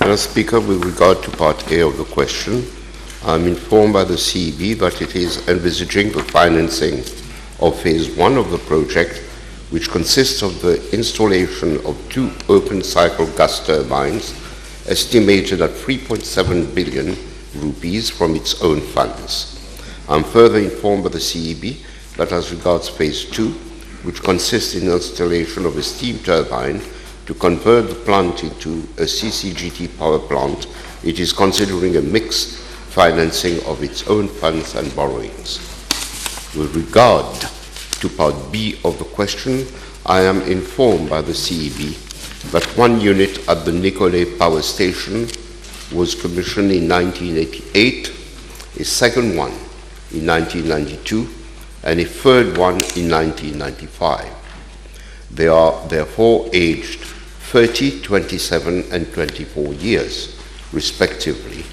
Madam Speaker, with regard to Part A of the question, I'm informed by the CEB that it is envisaging the financing of Phase 1 of the project, which consists of the installation of 2 open-cycle gas turbines, estimated at 3.7 billion rupees from its own funds. I'm further informed by the CEB that as regards Phase 2, which consists in the installation of a steam turbine to convert the plant into a CCGT power plant, it is considering a mixed financing of its own funds and borrowings. With regard to Part B of the question, I am informed by the CEB that 1 unit at the Nicolet Power Station was commissioned in 1988, a second one in 1992, and a third one in 1995. They are therefore aged 30, 27, and 24 years, respectively,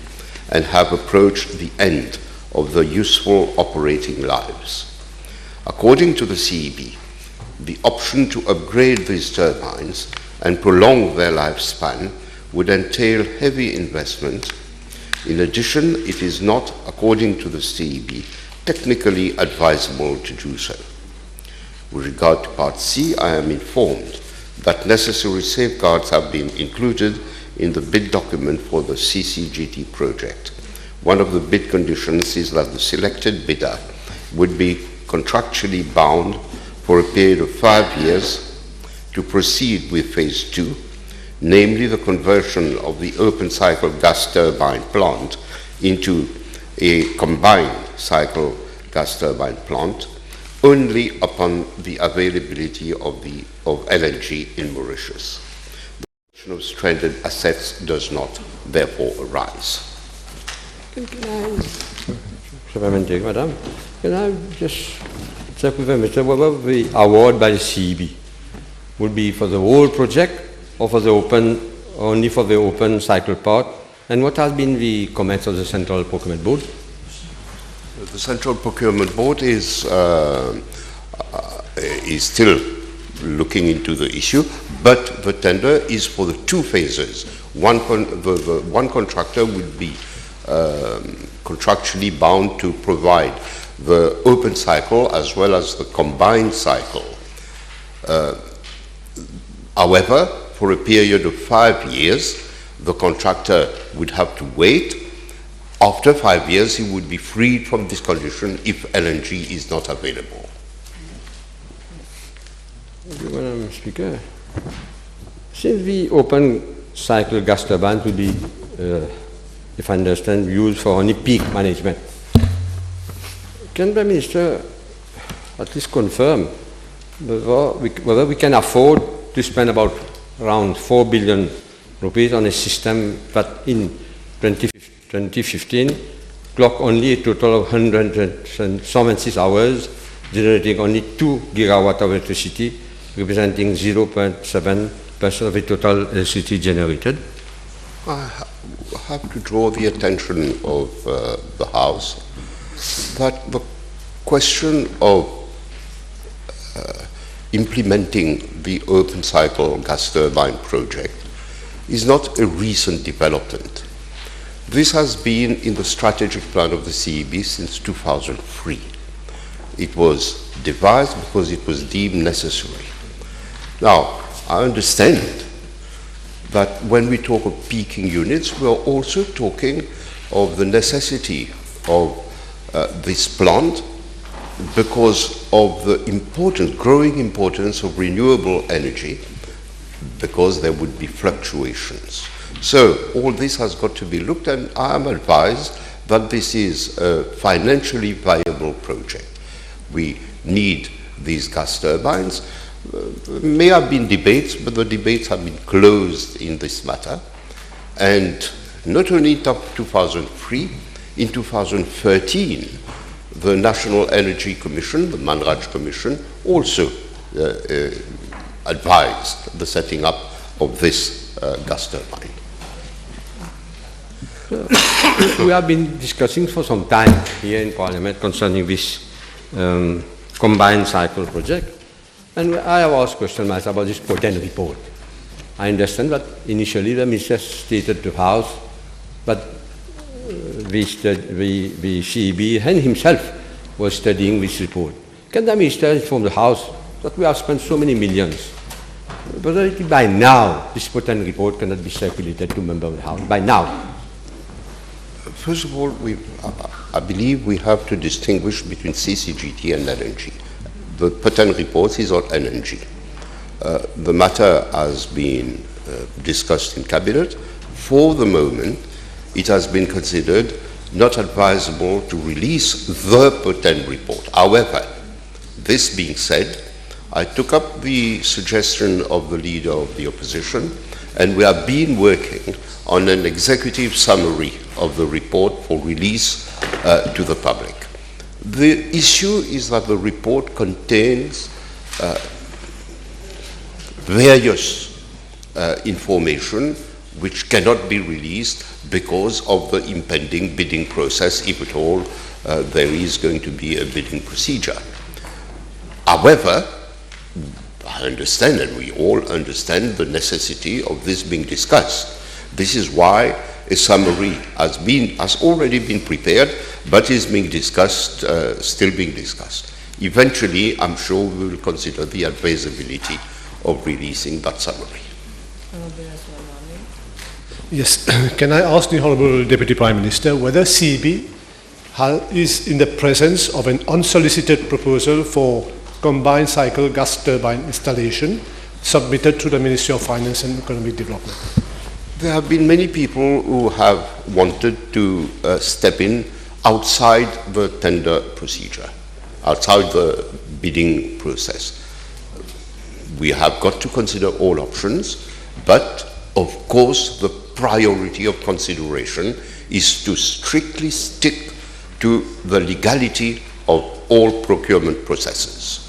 and have approached the end of their useful operating lives. According to the CEB, the option to upgrade these turbines and prolong their lifespan would entail heavy investment. In addition, it is not, according to the CEB, technically advisable to do so. With regard to Part C, I am informed that necessary safeguards have been included in the bid document for the CCGT project. One of the bid conditions is that the selected bidder would be contractually bound for a period of 5 years to proceed with Phase 2, namely the conversion of the open-cycle gas turbine plant into a combined cycle gas turbine plant, only upon the availability of Energie in Mauritius. The question of stranded assets does not therefore arise. Can I just check with Mr. whether the award by the CEB would be for the whole project or for the only for the open cycle part? And what has been the comments of the Central Procurement Board? The Central Procurement Board is still looking into the issue, but the tender is for the 2 phases. One contractor would be contractually bound to provide the open cycle as well as the combined cycle. However, for a period of 5 years, the contractor would have to wait. After 5 years, he would be freed from this condition if LNG is not available. Thank you, Madam Speaker. Since the open cycle gas turbines will be, if I understand, used for only peak management, can the Minister at least confirm whether we can afford to spend about around 4 billion rupees on a system that in 2015 clocked only a total of 106 hours, generating only 2 gigawatt of electricity, representing 0.7% of the total electricity generated? I have to draw the attention of the House that the question of implementing the open cycle gas turbine project is not a recent development. This has been in the strategic plan of the CEB since 2003. It was devised because it was deemed necessary. Now, I understand that when we talk of peaking units, we are also talking of the necessity of this plant because of the growing importance of renewable energy, because there would be fluctuations. So all this has got to be looked at, and I am advised that this is a financially viable project. We need these gas turbines. May have been debates, but the debates have been closed in this matter. And not only in 2003, in 2013, the National Energy Commission, the Manraj Commission, also advised the setting up of this gas turbine. We have been discussing for some time here in Parliament concerning this combined cycle project, and I have asked questions about this Poten report. I understand that initially the minister stated to the House, but the CEB and himself was studying this report. Can the minister inform the House that we have spent so many millions? But by now, this Poten report cannot be circulated to members of the House. By now. First of all, I believe we have to distinguish between CCGT and Energie. The Poten report is on Energie. The matter has been discussed in Cabinet. For the moment, it has been considered not advisable to release the Poten report. However, this being said, I took up the suggestion of the leader of the opposition, and we have been working on an executive summary of the report for release to the public. The issue is that the report contains various information which cannot be released because of the impending bidding process, if at all there is going to be a bidding procedure. However, I understand, and we all understand, the necessity of this being discussed. This is why a summary has already been prepared, but is being discussed, still being discussed. Eventually, I'm sure we will consider the advisability of releasing that summary. Yes, can I ask the Honourable Deputy Prime Minister whether CEB is in the presence of an unsolicited proposal for combined cycle gas turbine installation submitted to the Ministry of Finance and Economic Development? There have been many people who have wanted to step in outside the tender procedure, outside the bidding process. We have got to consider all options, but of course the priority of consideration is to strictly stick to the legality of all procurement processes.